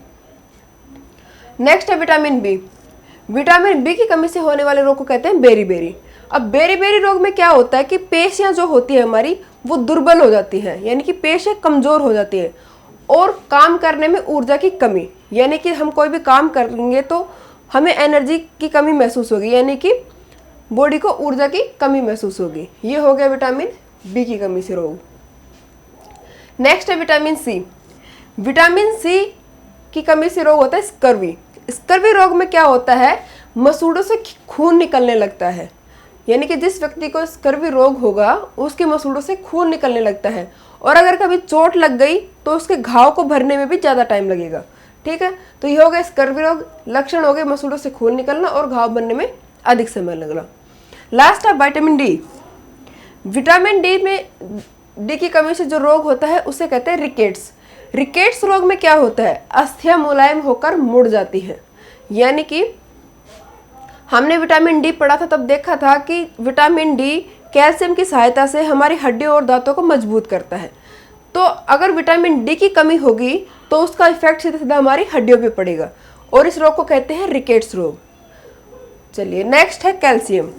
नेक्स्ट है विटामिन बी। विटामिन बी की कमी से होने वाले रोग को कहते हैं बेरी-बेरी। अब बेरी-बेरी रोग में क्या होता है कि पेशियां जो होती है हमारी वो दुर्बल हो जाती हैं, यानी कि पेशियां कमजोर हो जाती है और काम करने में ऊर्जा की कमी, यानी कि हम कोई भी काम करेंगे तो हमें एनर्जी की कमी महसूस होगी, यानी कि बॉडी को ऊर्जा की कमी महसूस होगी। ये हो गया विटामिन बी की कमी से रोग। नेक्स्ट है विटामिन सी। विटामिन सी की कमी से रोग होता है स्कर्वी। स्कर्वी रोग में क्या होता है, मसूड़ों से खून निकलने लगता है, यानी कि जिस व्यक्ति को स्कर्वी रोग होगा उसके मसूड़ों से खून निकलने लगता है और अगर कभी चोट लग गई तो उसके घाव को भरने में भी ज़्यादा टाइम लगेगा। ठीक है, तो ये हो गया स्कर्वी रोग, लक्षण हो गए मसूड़ों से खून निकलना और घाव बनने में अधिक समय लगना। लास्ट है विटामिन डी। विटामिन डी की कमी से जो रोग होता है उसे कहते हैं रिकेट्स। रिकेट्स रोग में क्या होता है, अस्थियां मुलायम होकर मुड़ जाती हैं। यानी कि हमने विटामिन डी पढ़ा था तब देखा था कि विटामिन डी कैल्शियम की सहायता से हमारी हड्डियों और दांतों को मजबूत करता है। तो अगर विटामिन डी की कमी होगी तो उसका इफेक्ट सीधा सीधा हमारी हड्डियों पे पड़ेगा और इस रोग को कहते हैं रिकेट्स रोग। चलिए नेक्स्ट है कैल्शियम।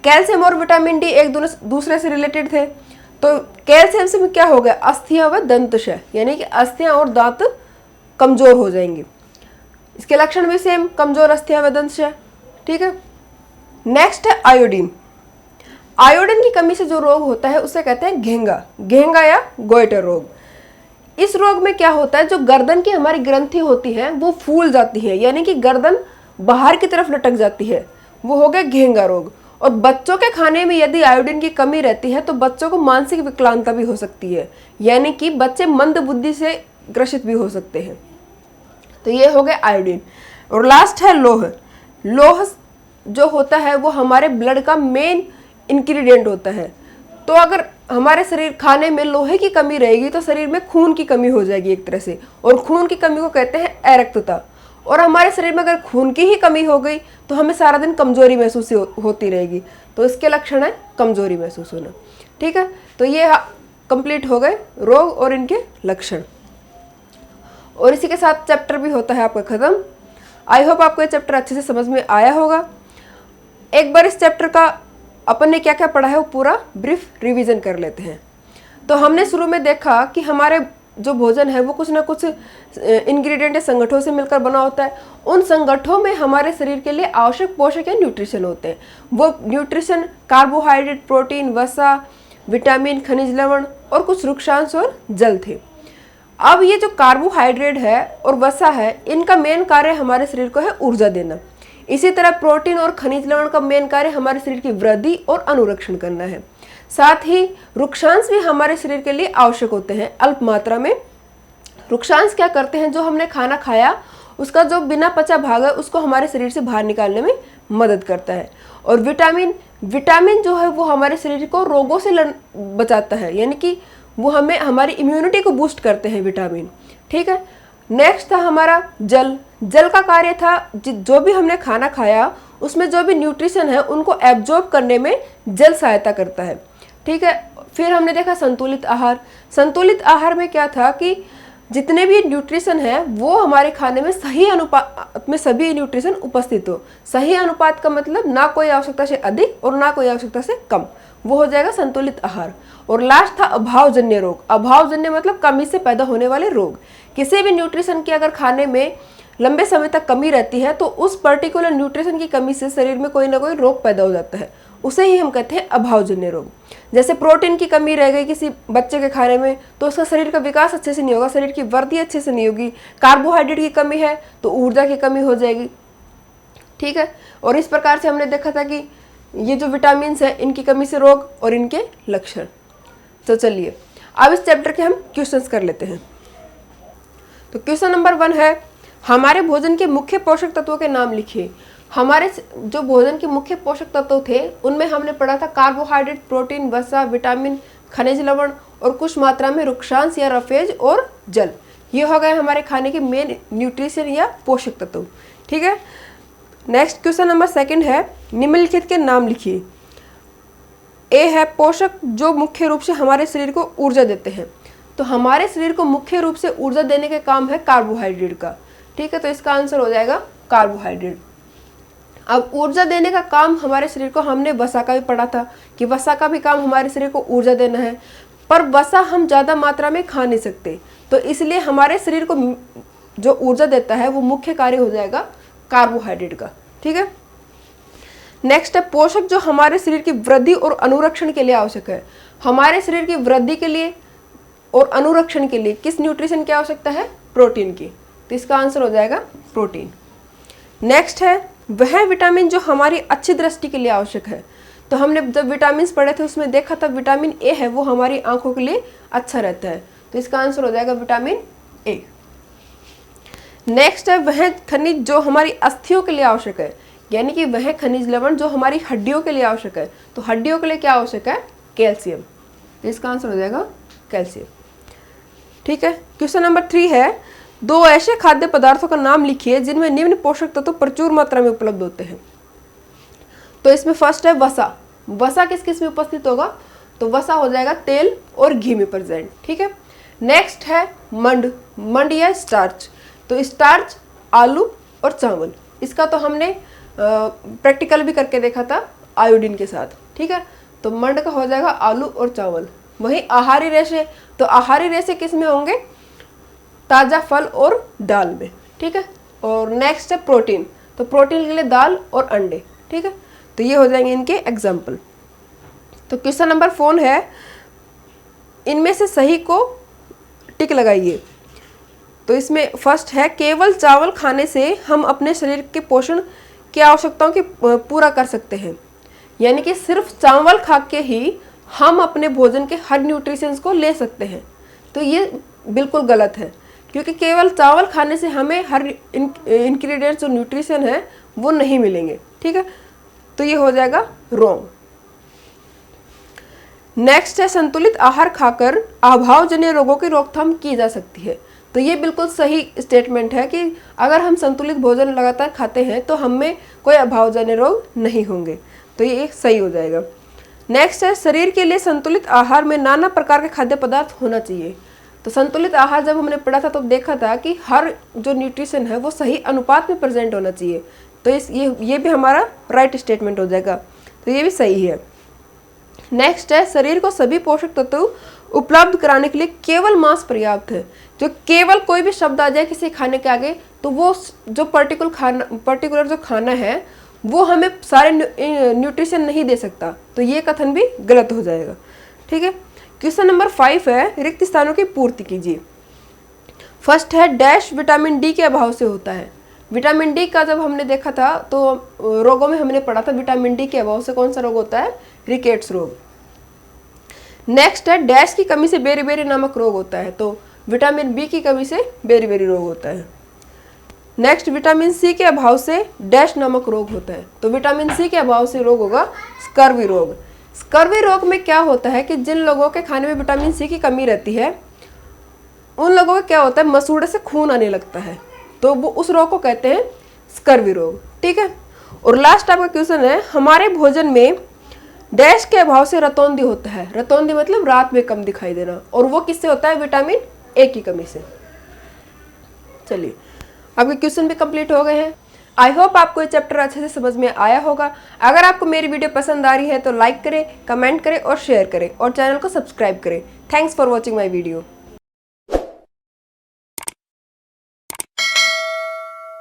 कैल्शियम और विटामिन डी एक दूसरे से रिलेटेड थे। तो कैल्शियम से क्या हो गया, अस्थियां व दंतशय, यानी कि अस्थियां और दांत कमजोर हो जाएंगे। इसके लक्षण भी सेम, कमजोर अस्थियां व दंतशय। ठीक है, नेक्स्ट है आयोडीन। आयोडीन की कमी से जो रोग होता है उसे कहते हैं घेंगा, घेंगा या गोइटर रोग। इस रोग में क्या होता है, जो गर्दन की हमारी ग्रंथि होती है वो फूल जाती है, यानी कि गर्दन बाहर की तरफ लटक जाती है, वो हो गया घेंगा रोग। और बच्चों के खाने में यदि आयोडीन की कमी रहती है तो बच्चों को मानसिक विकलांगता भी हो सकती है, यानी कि बच्चे मंद बुद्धि से ग्रसित भी हो सकते हैं। तो ये हो गया आयोडीन। और लास्ट है लौह। लौह जो होता है वो हमारे ब्लड का मेन इंग्रेडिएंट होता है। तो अगर हमारे शरीर खाने में लोहे की कमी रहेगी तो शरीर में खून की कमी हो जाएगी एक तरह से, और खून की कमी को कहते हैं अरक्तता। और हमारे शरीर में अगर खून की ही कमी हो गई तो हमें सारा दिन कमजोरी महसूस होती रहेगी। तो इसके लक्षण है कमजोरी महसूस होना। ठीक है, तो ये कंप्लीट हो गए रोग और इनके लक्षण। और इसी के साथ चैप्टर भी होता है आपका खत्म। आई होप आपको ये चैप्टर अच्छे से समझ में आया होगा। एक बार इस चैप्टर का अपन ने क्या क्या पढ़ा है वो पूरा ब्रीफ रिवीजन कर लेते हैं। तो हमने शुरू में देखा कि हमारे जो भोजन है वो कुछ ना कुछ इंग्रेडिएंट या संगठनों से मिलकर बना होता है। उन संगठनों में हमारे शरीर के लिए आवश्यक पोषक या न्यूट्रिशन होते हैं। वो न्यूट्रिशन कार्बोहाइड्रेट, प्रोटीन, वसा, विटामिन, खनिज लवण और कुछ वृक्षांश और जल थे। अब ये जो कार्बोहाइड्रेट है और वसा है, इनका मेन कार्य हमारे शरीर को है ऊर्जा देना। इसी तरह प्रोटीन और खनिज लवण का मेन कार्य हमारे शरीर की वृद्धि और अनुरक्षण करना है। साथ ही वृक्षांश भी हमारे शरीर के लिए आवश्यक होते हैं अल्प मात्रा में। वृक्षांश क्या करते हैं, जो हमने खाना खाया उसका जो बिना पचा भाग है उसको हमारे शरीर से बाहर निकालने में मदद करता है। और विटामिन जो है वो हमारे शरीर को रोगों से बचाता है, यानी कि वो हमें हमारी इम्यूनिटी को बूस्ट करते हैं विटामिन। ठीक है। नेक्स्ट था हमारा जल। जल का कार्य था जो भी हमने खाना खाया उसमें जो भी न्यूट्रिशन है उनको एब्जॉर्ब करने में जल सहायता करता है। ठीक है। फिर हमने देखा संतुलित आहार। संतुलित आहार में क्या था कि जितने भी न्यूट्रिशन है वो हमारे खाने में सही अनुपात में सभी न्यूट्रिशन उपस्थित हो। सही अनुपात का मतलब ना कोई आवश्यकता से अधिक और ना कोई आवश्यकता से कम, वो हो जाएगा संतुलित आहार। और लास्ट था अभावजन्य रोग। अभावजन्य मतलब कमी से पैदा होने वाले रोग। किसी भी न्यूट्रिशन की अगर खाने में लंबे समय तक कमी रहती है तो उस पर्टिकुलर न्यूट्रिशन की कमी से शरीर में कोई ना कोई रोग पैदा हो जाता है, उसे ही हम कहते हैं अभावजन्य रोग। जैसे प्रोटीन की कमी रह गई किसी बच्चे के खाने में तो उसका शरीर का विकास अच्छे से नहीं होगा, शरीर की वृद्धि अच्छे से नहीं होगी। कार्बोहाइड्रेट की कमी है तो ऊर्जा की कमी हो जाएगी। ठीक है। और इस प्रकार से हमने देखा था कि ये जो विटामिन है इनकी कमी से रोग और इनके लक्षण। तो चलिए अब इस चैप्टर के हम क्वेश्चंस कर लेते हैं। तो क्वेश्चन नंबर 1 है, हमारे भोजन के मुख्य पोषक तत्वों के नाम लिखिए। हमारे जो भोजन के मुख्य पोषक तत्व थे उनमें हमने पढ़ा था कार्बोहाइड्रेट, प्रोटीन, वसा, विटामिन, खनिज लवण और कुछ मात्रा में वृक्षांश या रफेज और जल। ये हो गए हमारे खाने के मेन न्यूट्रिशन या पोषक तत्व। ठीक है। नेक्स्ट क्वेश्चन नंबर 2 है, निम्नलिखित के नाम लिखिए। ए है पोषक जो मुख्य रूप से हमारे शरीर को ऊर्जा देते हैं। तो हमारे शरीर को मुख्य रूप से ऊर्जा देने का काम है कार्बोहाइड्रेट का। ठीक है। तो इसका आंसर हो जाएगा कार्बोहाइड्रेट। अब ऊर्जा देने का काम हमारे शरीर को, हमने वसा का भी पढ़ा था कि वसा का भी काम हमारे शरीर को ऊर्जा देना है, पर वसा हम ज़्यादा मात्रा में खा नहीं सकते, तो इसलिए हमारे शरीर को जो ऊर्जा देता है वो मुख्य कार्य हो जाएगा कार्बोहाइड्रेट का। ठीक है। नेक्स्ट है पोषक जो हमारे शरीर की वृद्धि और अनुरक्षण के लिए आवश्यक है। हमारे शरीर की वृद्धि के लिए और अनुरक्षण के लिए किस न्यूट्रिशन की आवश्यकता है? प्रोटीन की। तो इसका आंसर हो जाएगा प्रोटीन। नेक्स्ट है वह विटामिन जो हमारी अच्छी दृष्टि के लिए आवश्यक है। तो हमने जब विटामिन पढ़े थे उसमें देखा था विटामिन ए है वो हमारी आंखों के लिए अच्छा रहता है। तो इसका आंसर हो जाएगा विटामिन ए। नेक्स्ट है वह खनिज जो हमारी अस्थियों के लिए आवश्यक है, यानी कि वह खनिज लवण जो हमारी हड्डियों के लिए आवश्यक है। तो हड्डियों के लिए क्या आवश्यक है? कैल्शियम। तो इसका आंसर हो जाएगा कैल्शियम। ठीक है। क्वेश्चन नंबर 3 है, 2 ऐसे खाद्य पदार्थों का नाम लिखिए जिनमें निम्न पोषक तत्व प्रचुर मात्रा में उपलब्ध होते हैं। तो इसमें फर्स्ट है वसा। वसा किस किस में उपस्थित होगा? तो वसा हो जाएगा तेल और घी में प्रेजेंट। ठीक है। नेक्स्ट है मंड या स्टार्च। तो स्टार्च आलू और चावल, इसका तो हमने प्रैक्टिकल भी करके देखा था आयोडीन के साथ। ठीक है। तो मंड का हो जाएगा आलू और चावल। वही आहारी रेशे, तो आहारी रेशे किस में होंगे? ताज़ा फल और दाल में। ठीक है। और नेक्स्ट है प्रोटीन। तो प्रोटीन के लिए दाल और अंडे। ठीक है। तो ये हो जाएंगे इनके एग्जाम्पल। तो क्वेश्चन नंबर 4 है, इनमें से सही को टिक लगाइए। तो इसमें फर्स्ट है केवल चावल खाने से हम अपने शरीर के पोषण की आवश्यकताओं की पूरा कर सकते हैं, यानी कि सिर्फ चावल खा के ही हम अपने भोजन के हर न्यूट्रिशंस को ले सकते हैं। तो ये बिल्कुल गलत है, क्योंकि केवल चावल खाने से हमें हर इंग्रेडिएंट्स जो न्यूट्रिशन है वो नहीं मिलेंगे। ठीक है। तो ये हो जाएगा रॉन्ग। नेक्स्ट है संतुलित आहार खाकर अभावजन्य रोगों की रोकथाम की जा सकती है। तो ये बिल्कुल सही स्टेटमेंट है कि अगर हम संतुलित भोजन लगातार खाते हैं तो हमें कोई अभावजन्य रोग नहीं होंगे। तो ये सही हो जाएगा। नेक्स्ट है शरीर के लिए संतुलित आहार में नाना प्रकार के खाद्य पदार्थ होना चाहिए। तो संतुलित आहार जब हमने पढ़ा था तो देखा था कि हर जो न्यूट्रिशन है वो सही अनुपात में प्रेजेंट होना चाहिए। तो ये भी हमारा राइट स्टेटमेंट हो जाएगा। तो ये भी सही है। नेक्स्ट है, शरीर को सभी पोषक तत्व उपलब्ध कराने के लिए केवल मांस पर्याप्त है। जो केवल कोई भी शब्द आ जाए किसी खाने के आगे तो वो जो पर्टिकुलर जो खाना है वो हमें सारे न्यूट्रिशन नहीं दे सकता, तो ये कथन भी गलत हो जाएगा। ठीक है। क्वेश्चन नंबर 5 है, रिक्त स्थानों की पूर्ति कीजिए। फर्स्ट है, डैश विटामिन डी के अभाव से होता है। विटामिन डी का जब हमने देखा था तो रोगों में हमने पढ़ा था विटामिन डी के अभाव से कौन सा रोग होता है, रिकेट्स रोग। नेक्स्ट है, डैश की कमी से बेरी-बेरी नामक रोग होता है, तो विटामिन बी की कमी से बेरी-बेरी रोग होता है। नेक्स्ट, विटामिन सी के अभाव से डैश नामक रोग होता है, तो विटामिन सी के अभाव से रोग होगा स्कर्वी रोग। स्कर्वी रोग में क्या होता है कि जिन लोगों के खाने में विटामिन सी की कमी रहती है उन लोगों का क्या होता है, मसूड़े से खून आने लगता है, तो वो उस रोग को कहते हैं स्कर्वी रोग। ठीक है। और लास्ट आपका क्वेश्चन है, हमारे भोजन में डैश के अभाव से रतौंधी होता है। रतौंधी मतलब रात में कम दिखाई देना, और वो किससे होता है, विटामिन ए की कमी से। चलिए, आपके क्वेश्चन भी कंप्लीट हो गए हैं। आई होप आपको ये चैप्टर अच्छे से समझ में आया होगा। अगर आपको मेरी वीडियो पसंद आ रही है तो लाइक करें, कमेंट करें और शेयर करें, और चैनल को सब्सक्राइब करें। Thanks for watching my video.